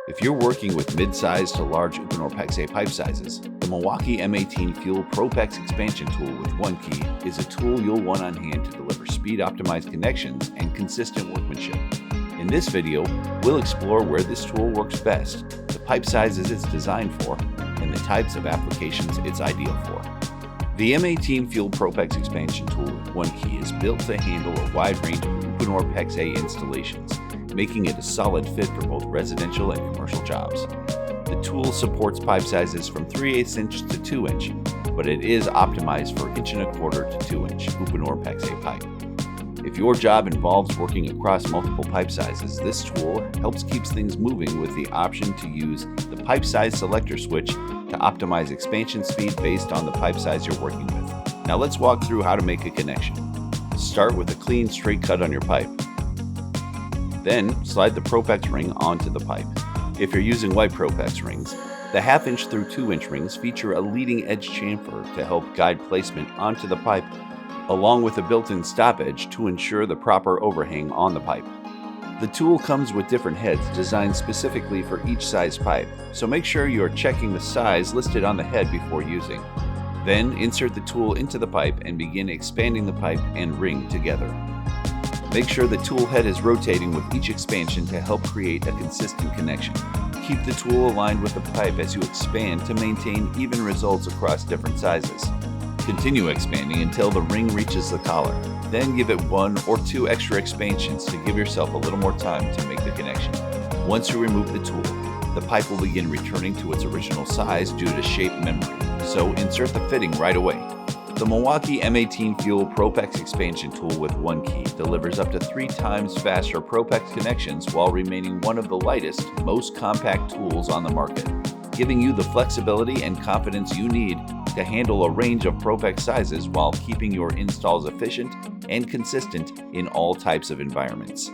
If you're working with mid-size to large Uponor PEX-a pipe sizes, the Milwaukee M18 FUEL ProPEX Expansion Tool with one key is a tool you'll want on hand to deliver speed-optimized connections and consistent workmanship. In this video, we'll explore where this tool works best, the pipe sizes it's designed for, and the types of applications it's ideal for. The M18 FUEL ProPEX Expansion Tool with one key is built to handle a wide range of Uponor PEX-a installations, making it a solid fit for both residential and commercial jobs. The tool supports pipe sizes from 3/8 inch to 2 inch, but it is optimized for 1¼ to 2 inch Uponor PEX-a pipe. If your job involves working across multiple pipe sizes, this tool helps keep things moving with the option to use the pipe size selector switch to optimize expansion speed based on the pipe size you're working with. Now let's walk through how to make a connection. Start with a clean straight cut on your pipe. Then slide the ProPEX ring onto the pipe. If you're using white ProPEX rings, the 1/2 inch through 2 inch rings feature a leading edge chamfer to help guide placement onto the pipe, along with a built-in stop edge to ensure the proper overhang on the pipe. The tool comes with different heads designed specifically for each size pipe, so make sure you're checking the size listed on the head before using. Then insert the tool into the pipe and begin expanding the pipe and ring together. Make sure the tool head is rotating with each expansion to help create a consistent connection. Keep the tool aligned with the pipe as you expand to maintain even results across different sizes. Continue expanding until the ring reaches the collar. Then give it 1 or 2 extra expansions to give yourself a little more time to make the connection. Once you remove the tool, the pipe will begin returning to its original size due to shape memory, so insert the fitting right away. The Milwaukee M18 FUEL ProPEX Expansion Tool with one key delivers up to 3 times faster ProPEX connections while remaining one of the lightest, most compact tools on the market, giving you the flexibility and confidence you need to handle a range of ProPEX sizes while keeping your installs efficient and consistent in all types of environments.